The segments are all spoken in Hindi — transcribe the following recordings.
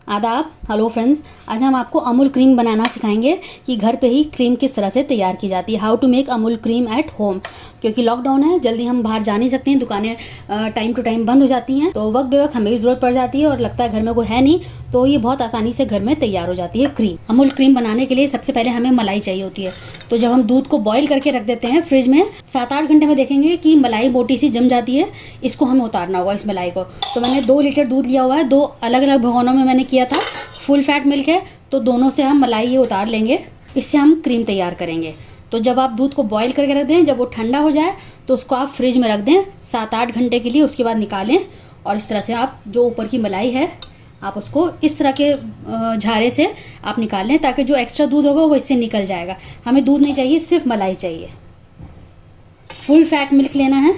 आदाब। हेलो फ्रेंड्स, आज हम आपको अमूल क्रीम बनाना सिखाएंगे कि घर पे ही क्रीम किस तरह से तैयार की जाती है। How to make Amul cream at home. क्योंकि लॉकडाउन है, जल्दी हम बाहर जा नहीं सकते हैं, दुकानें टाइम टू टाइम बंद हो जाती हैं, तो वक्त बेवक्त हमें भी ज़रूरत पड़ जाती है और लगता है घर में कोई है नहीं, तो ये बहुत आसानी से घर में तैयार हो जाती है क्रीम। अमूल क्रीम बनाने के लिए सबसे पहले हमें मलाई चाहिए होती है। तो जब हम दूध को बॉईल करके रख देते हैं फ्रिज में, 7-8 घंटे में देखेंगे कि मलाई मोटी सी जम जाती है। इसको हमें उतारना होगा, इस मलाई को। तो मैंने 2 लीटर दूध लिया हुआ है, 2 अलग अलग भगोनों में मैंने किया था। फुल फैट मिल्क है, तो दोनों से हम मलाई ये उतार लेंगे। इससे हम क्रीम तैयार करेंगे। तो जब आप दूध को बॉईल करके रख दें, जब वो ठंडा हो जाए तो उसको आप फ्रिज में रख दें 7-8 घंटे के लिए। उसके बाद निकालें और इस तरह से आप जो ऊपर की मलाई है आप उसको इस तरह के झारे से आप निकाल लें, ताकि जो एक्स्ट्रा दूध होगा वो इससे निकल जाएगा। हमें दूध नहीं चाहिए, सिर्फ मलाई चाहिए। फुल फैट मिल्क लेना है।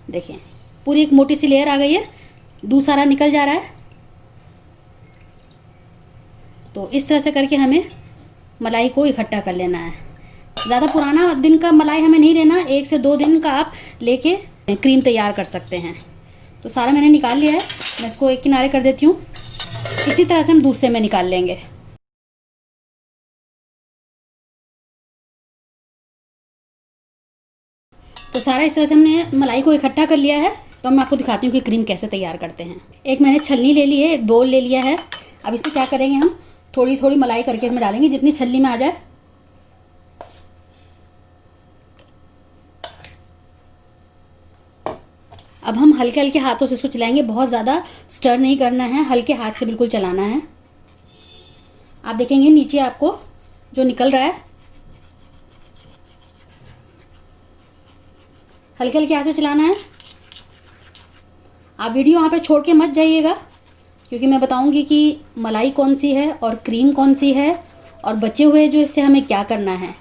देखिए पूरी एक मोटी सी लेयर आ गई है, दूध सारा निकल जा रहा है। तो इस तरह से करके हमें मलाई को इकट्ठा कर लेना है। ज़्यादा पुराना दिन का मलाई हमें नहीं लेना, 1 से 2 दिन का आप लेके क्रीम तैयार कर सकते हैं। तो सारा मैंने निकाल लिया है, मैं इसको एक किनारे कर देती हूँ। इसी तरह से हम दूसरे में निकाल लेंगे। तो सारा इस तरह से हमने मलाई को इकट्ठा कर लिया है। तो मैं आपको दिखाती हूँ कि क्रीम कैसे तैयार करते हैं। एक मैंने छलनी ले ली है, एक बोल ले लिया है। अब इसमें क्या करेंगे, हम थोड़ी थोड़ी मलाई करके इसमें डालेंगे, जितनी छलनी में आ जाए। अब हम हल्के हल्के हाथों से इसको चलाएंगे, बहुत ज़्यादा स्टर नहीं करना है, हल्के हाथ से बिल्कुल चलाना है। आप देखेंगे नीचे आपको जो निकल रहा है, हल्के हल्के हाथ से चलाना है। आप वीडियो वहाँ पे छोड़ के मत जाइएगा, क्योंकि मैं बताऊंगी कि मलाई कौन सी है और क्रीम कौन सी है और बचे हुए जो इससे हमें क्या करना है।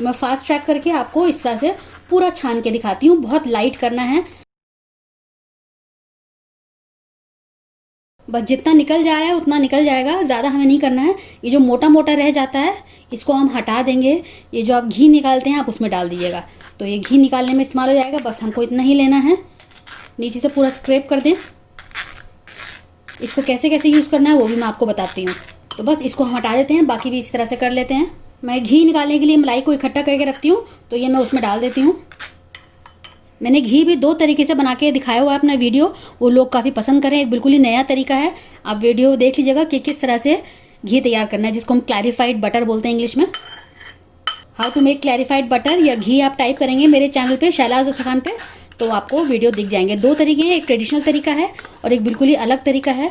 मैं फास्ट ट्रैक करके आपको इस तरह से पूरा छान के दिखाती हूँ। बहुत लाइट करना है, बस जितना निकल जा रहा है उतना निकल जाएगा, ज़्यादा हमें नहीं करना है। ये जो मोटा मोटा रह जाता है इसको हम हटा देंगे। ये जो आप घी निकालते हैं आप उसमें डाल दीजिएगा, तो ये घी निकालने में इस्तेमाल हो जाएगा। बस हमको इतना ही लेना है। नीचे से पूरा स्क्रैप कर दें। इसको कैसे कैसे यूज़ करना है वो भी मैं आपको बताती हूँ। तो बस इसको हम हटा देते हैं, बाकी भी इसी तरह से कर लेते हैं। मैं घी निकालने के लिए मलाई को इकट्ठा करके रखती हूँ, तो ये मैं उसमें डाल देती हूँ। मैंने घी भी 2 तरीके से बना के दिखाया हुआ है अपना वीडियो, वो लोग काफ़ी पसंद करें। एक बिल्कुल ही नया तरीका है, आप वीडियो देख लीजिएगा कि किस तरह से घी तैयार करना है, जिसको हम क्लैरिफाइड बटर बोलते हैं इंग्लिश में। How to make clarified butter या घी आप टाइप करेंगे मेरे चैनल पे, शैलाज़ दस्तरखान पे, तो आपको वीडियो दिख जाएंगे। 2 तरीके हैं, एक ट्रेडिशनल तरीका है और एक बिल्कुल ही अलग तरीका है।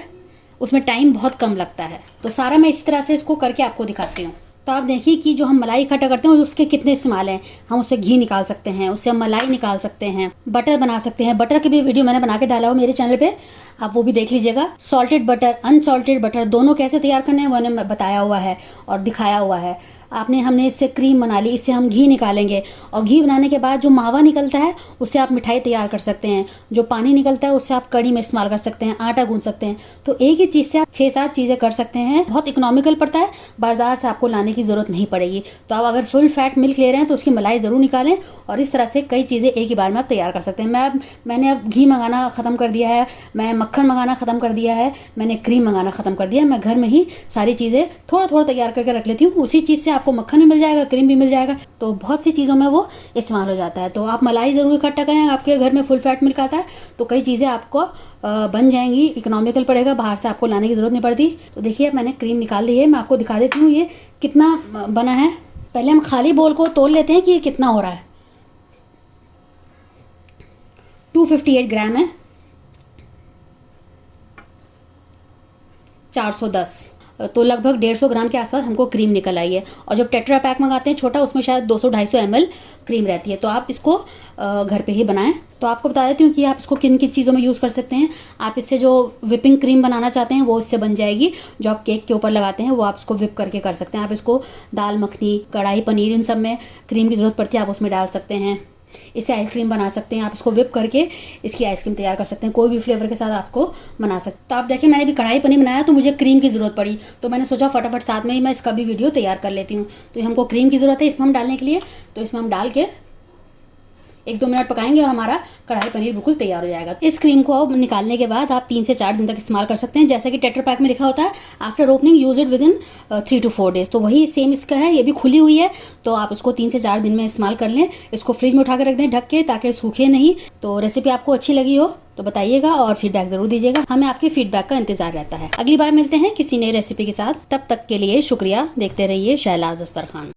उसमें टाइम बहुत कम लगता है। तो सारा मैं इस तरह से इसको करके आपको दिखाती हूँ। तो आप देखिए कि जो हम मलाई इकट्ठा करते हैं उसके कितने इस्तेमाल हैं। हम उससे घी निकाल सकते हैं, उससे हम मलाई निकाल सकते हैं, बटर बना सकते हैं। बटर की भी वीडियो मैंने बना के डाला हो मेरे चैनल पे, आप वो भी देख लीजिएगा। सॉल्टेड बटर, अनसॉल्टेड बटर दोनों कैसे तैयार करने हैं मैंने बताया हुआ है और दिखाया हुआ है। हमने इससे क्रीम बना ली, इससे हम घी निकालेंगे और घी बनाने के बाद जो मावा निकलता है उससे आप मिठाई तैयार कर सकते हैं। जो पानी निकलता है उससे आप कड़ी में इस्तेमाल कर सकते हैं, आटा गूंथ सकते हैं। तो एक ही चीज़ से आप 6-7 चीज़ें कर सकते हैं। बहुत इकोनॉमिकल पड़ता है, बाजार से आपको लाने की ज़रूरत नहीं पड़ेगी। तो आप अगर फुल फैट मिल्क ले रहे हैं तो उसकी मलाई ज़रूर निकालें और इस तरह से कई चीज़ें एक ही बार में आप तैयार कर सकते हैं। मैंने अब घी मंगाना ख़त्म कर दिया है, मैं मक्खन मंगाना ख़त्म कर दिया है, मैंने क्रीम मंगाना ख़त्म कर दिया है। मैं घर में ही सारी चीज़ें थोड़ा थोड़ा तैयार करके रख लेती हूँ। उसी चीज़ से आपको मक्खन भी मिल जाएगा, क्रीम भी मिल जाएगा, तो बहुत सी चीज़ों में वो इस्तेमाल हो जाता है। तो आप मलाई ज़रूर इकट्ठा करें। आपके घर में फुल फैट मिल्क आता है तो कई चीज़ें आपको बन जाएंगी, इकोनॉमिकल पड़ेगा, बाहर से आपको लाने की ज़रूरत नहीं पड़ती। तो देखिए मैंने क्रीम निकाल ली है, मैं आपको दिखा देती हूँ ये कितना बना है। पहले हम खाली बोल को तोल लेते हैं कि ये कितना हो रहा है। 258 ग्राम है, 410, तो लगभग 150 ग्राम के आसपास हमको क्रीम निकल आई है। और जब टेट्रा पैक मंगाते हैं छोटा, उसमें शायद 200-250 ml क्रीम रहती है। तो आप इसको घर पे ही बनाएं। तो आपको बता देती हूँ कि आप इसको किन किन चीज़ों में यूज़ कर सकते हैं। आप इससे जो विपिंग क्रीम बनाना चाहते हैं वो इससे बन जाएगी। जो आप केक के ऊपर लगाते हैं वो आप इसको विप करके कर सकते हैं। आप इसको दाल मखनी, कढ़ाई पनीर, इन सब में क्रीम की ज़रूरत पड़ती है, आप उसमें डाल सकते हैं। इससे आइसक्रीम बना सकते हैं। आप इसको विप करके इसकी आइसक्रीम तैयार कर सकते हैं, कोई भी फ्लेवर के साथ आपको बना सकते हैं। तो आप देखिए मैंने भी कढ़ाई पनीर बनाया तो मुझे क्रीम की ज़रूरत पड़ी, तो मैंने सोचा फटाफट साथ में ही मैं इसका भी वीडियो तैयार कर लेती हूँ। तो हमको क्रीम की ज़रूरत है इसमें हम डालने के लिए। तो इसमें हम डाल के 1-2 मिनट पकाएंगे और हमारा कढ़ाई पनीर बिल्कुल तैयार हो जाएगा। इस क्रीम को अब निकालने के बाद आप 3 से 4 दिन तक इस्तेमाल कर सकते हैं। जैसा कि टेट्रा पैक में लिखा होता है after opening use it with in 3 to 4 days, तो वही सेम इसका है। ये भी खुली हुई है, तो आप इसको 3 से 4 दिन में इस्तेमाल कर लें। इसको फ्रिज में उठा कर रख दें ढक के, ताकि सूखे नहीं। तो रेसिपी आपको अच्छी लगी हो तो बताइएगा और फीडबैक ज़रूर दीजिएगा। हमें आपके फीडबैक का इंतजार रहता है। अगली बार मिलते हैं किसी नई रेसिपी के साथ। तब तक के लिए शुक्रिया। देखते रहिए शहलाज दस्तरखान।